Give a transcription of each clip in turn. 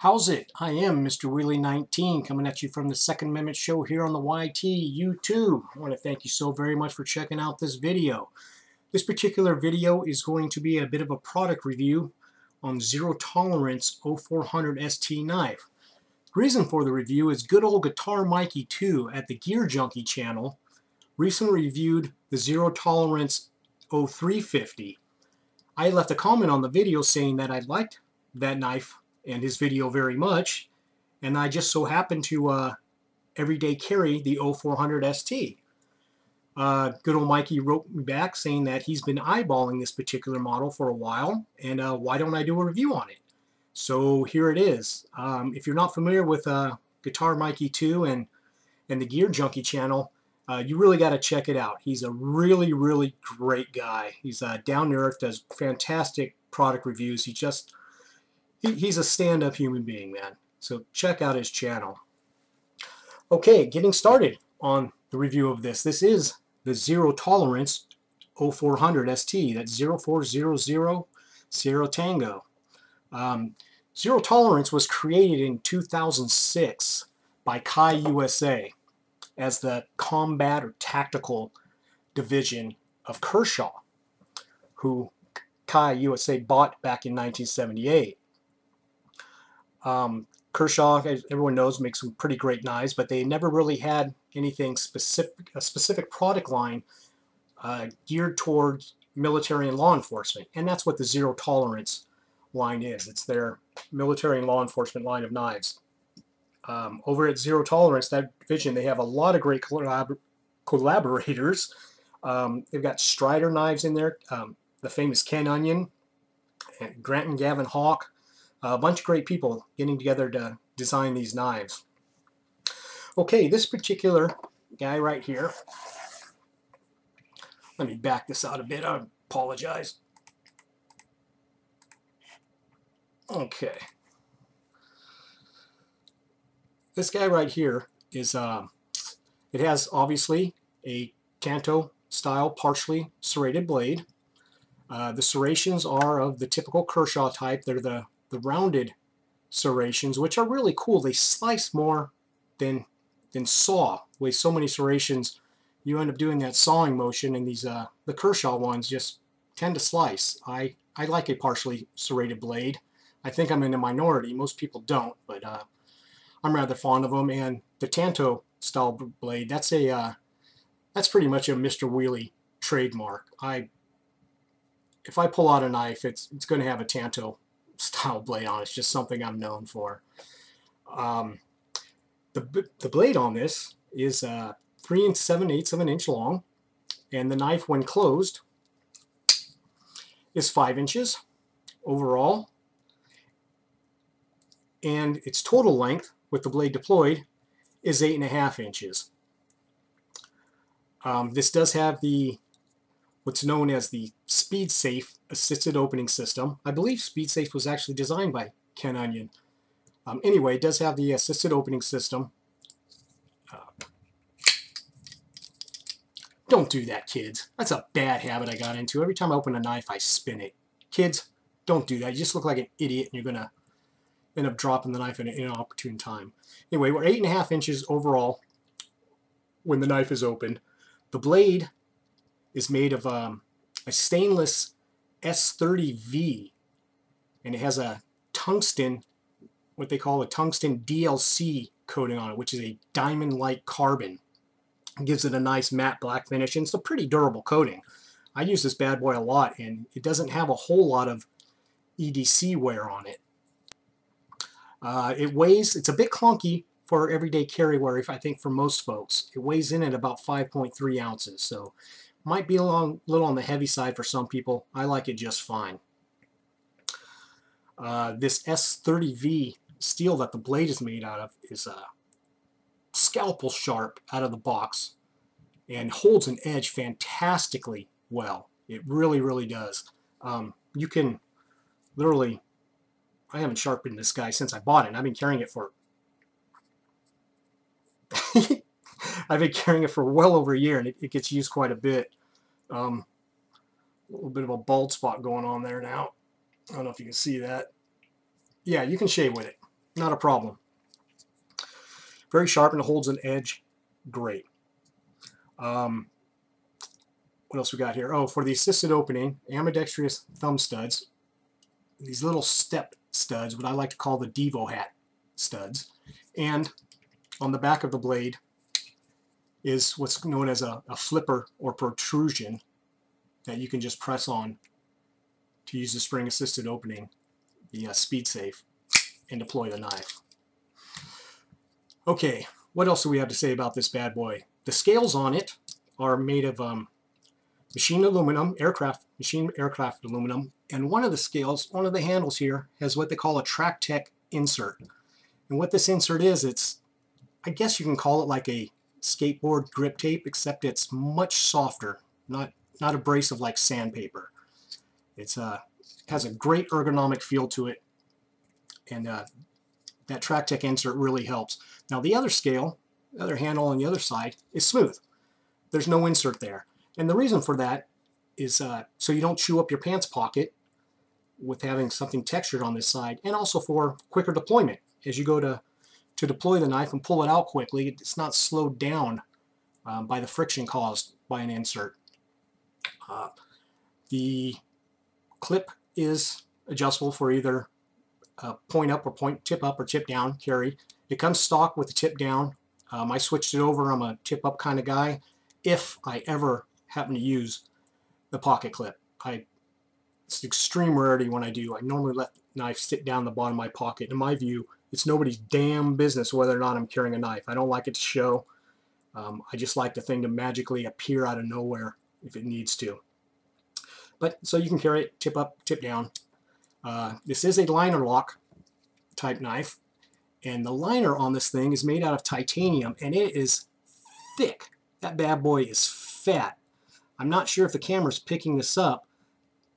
How's it? I am Mr. Wheelie19 coming at you from the Second Amendment Show here on the YT YouTube. I want to thank you so very much for checking out this video. This particular video is going to be a bit of a product review on Zero Tolerance 0400 ST knife. The reason for the review is good old Guitar Mikey 2 at the Gear Junkie channel recently reviewed the Zero Tolerance 0350. I left a comment on the video saying that I liked that knife and his video very much, and I just so happened to everyday carry the 0400 ST. Good old Mikey wrote me back saying that he's been eyeballing this particular model for a while, and why don't I do a review on it? So here it is. If you're not familiar with Guitar Mikey 2 and the Gear Junkie channel, you really got to check it out. He's a really, really great guy. He's down to earth, does fantastic product reviews. He's a stand-up human being, man. So check out his channel. Okay, getting started on the review of this. This is the Zero Tolerance 0400 ST. That's 0400 Sierra Tango. Zero Tolerance was created in 2006 by Kai USA as the combat or tactical division of Kershaw, who Kai USA bought back in 1978. Kershaw, as everyone knows, makes some pretty great knives, but they never really had anything specific, a specific product line geared towards military and law enforcement, and that's what the Zero Tolerance line is. It's their military and law enforcement line of knives. Over at Zero Tolerance, that division, they have a lot of great collaborators. They've got Strider knives in there, the famous Ken Onion, and Grant and Gavin Hawk. A bunch of great people getting together to design these knives. Okay, this particular guy right here, let me back this out a bit, I apologize. Okay. This guy right here is, it has obviously a Tanto style partially serrated blade. The serrations are of the typical Kershaw type. They're the rounded serrations, which are really cool. They slice more than saw. With so many serrations, you end up doing that sawing motion, and these the Kershaw ones just tend to slice. I like a partially serrated blade. I think I'm in the minority. Most people don't, but I'm rather fond of them. And the Tanto style blade, that's pretty much a Mr. Wheelie trademark. If I pull out a knife, it's going to have a Tanto style blade on. It's just something I'm known for. The blade on this is 3 7/8 of an inch long, and the knife, when closed, is 5 inches overall, and its total length with the blade deployed is 8.5 inches. This does have what's known as the SpeedSafe assisted opening system. I believe SpeedSafe was actually designed by Ken Onion. Anyway, it does have the assisted opening system. Don't do that, kids. That's a bad habit I got into. Every time I open a knife, I spin it. Kids, don't do that. You just look like an idiot, and you're going to end up dropping the knife in an inopportune time. Anyway, we're 8.5 inches overall when the knife is opened. The blade is made of a stainless S30V, and it has a tungsten, what they call a tungsten DLC coating on it, which is a diamond-like carbon. It gives it a nice matte black finish, and it's a pretty durable coating. I use this bad boy a lot, and it doesn't have a whole lot of EDC wear on it. It weighs, it's a bit clunky for everyday carry wear, I think for most folks. It weighs in at about 5.3 ounces, so might be a little on the heavy side for some people. I like it just fine. This S30V steel that the blade is made out of is scalpel sharp out of the box and holds an edge fantastically well. It really, really does. You can literally, I haven't sharpened this guy since I bought it, and I've been carrying it for I've been carrying it for well over a year, and it gets used quite a bit. A little bit of a bald spot going on there now. I don't know if you can see that. Yeah, you can shave with it. not a problem. Very sharp and holds an edge great. What else we got here? Oh, for the assisted opening, ambidextrous thumb studs, these little step studs, what I like to call the Devo hat studs, and on the back of the blade is what's known as a flipper or protrusion that you can just press on to use the spring assisted opening, the speed safe, and deploy the knife. Okay, what else do we have to say about this bad boy? The scales on it are made of machined aluminum, machined aircraft aluminum, and one of the scales, one of the handles here, has what they call a Track Tech insert. And what this insert is, it's, I guess you can call it like a skateboard grip tape, except it's much softer, not abrasive like sandpaper. It's has a great ergonomic feel to it, and that Track Tech insert really helps. Now the other scale, the other handle on the other side, is smooth. There's no insert there. And the reason for that is so you don't chew up your pants pocket with having something textured on this side, and also for quicker deployment. As you go to deploy the knife and pull it out quickly, it's not slowed down by the friction caused by an insert. The clip is adjustable for either point up or tip up or tip down carry. It comes stock with the tip down. I switched it over. I'm a tip up kind of guy if I ever happen to use the pocket clip. It's an extreme rarity when I do. I normally let the knife sit down the bottom of my pocket. In my view, it's nobody's damn business whether or not I'm carrying a knife. I don't like it to show. I just like the thing to magically appear out of nowhere if it needs to. But so you can carry it tip up, tip down. This is a liner lock type knife, and the liner on this thing is made out of titanium, and it is thick. That bad boy is fat. I'm not sure if the camera's picking this up,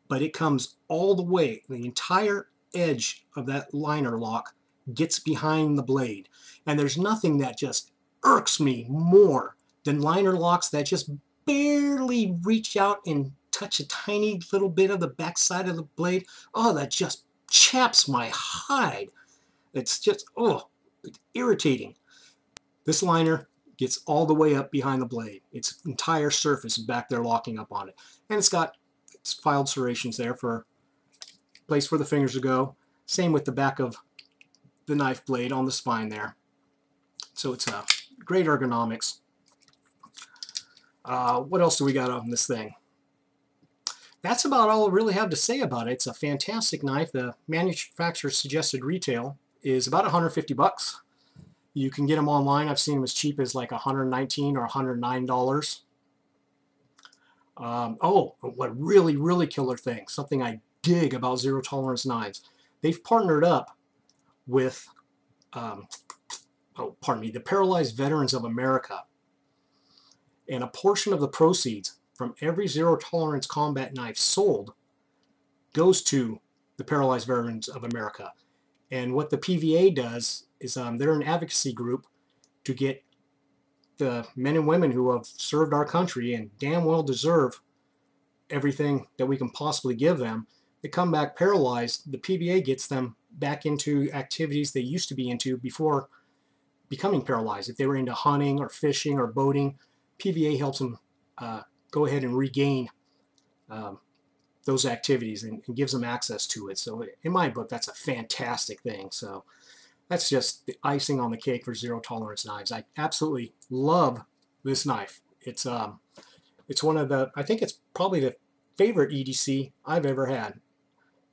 but it comes all the way. The entire edge of that liner lock gets behind the blade, and there's nothing that just irks me more than liner locks that just barely reach out and touch a tiny little bit of the back side of the blade. Oh, that just chaps my hide. It's just, oh, it's irritating. This liner gets all the way up behind the blade. Its entire surface is back there locking up on it. And it's got its filed serrations there for place for the fingers to go. Same with the back of the knife blade on the spine there. So it's a great ergonomics. What else do we got on this thing? That's about all I really have to say about it. It's a fantastic knife. The manufacturer's suggested retail is about 150 bucks. You can get them online. I've seen them as cheap as like $119 or $109. Oh, what really killer thing, something I dig about zero tolerance knives. They've partnered up with, the Paralyzed Veterans of America. And a portion of the proceeds from every zero tolerance combat knife sold goes to the Paralyzed Veterans of America. And what the PVA does is they're an advocacy group to get the men and women who have served our country and damn well deserve everything that we can possibly give them. They come back paralyzed. The PVA gets them back into activities they used to be into before becoming paralyzed. If they were into hunting or fishing or boating, PVA helps them go ahead and regain those activities and gives them access to it. So in my book, that's a fantastic thing. So that's just the icing on the cake for zero tolerance knives. I absolutely love this knife. It's one of the, I think it's probably the favorite EDC I've ever had.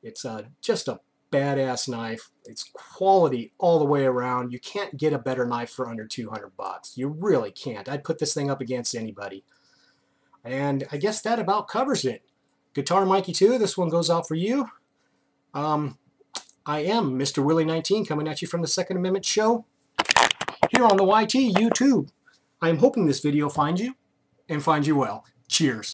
It's just a badass knife. It's quality all the way around. You can't get a better knife for under 200 bucks. You really can't. I'd put this thing up against anybody. And I guess that about covers it. Guitar Mikey 2, this one goes out for you. I am Mr. Willie 19 coming at you from the Second Amendment Show here on the YT YouTube. I am hoping this video finds you and finds you well. Cheers.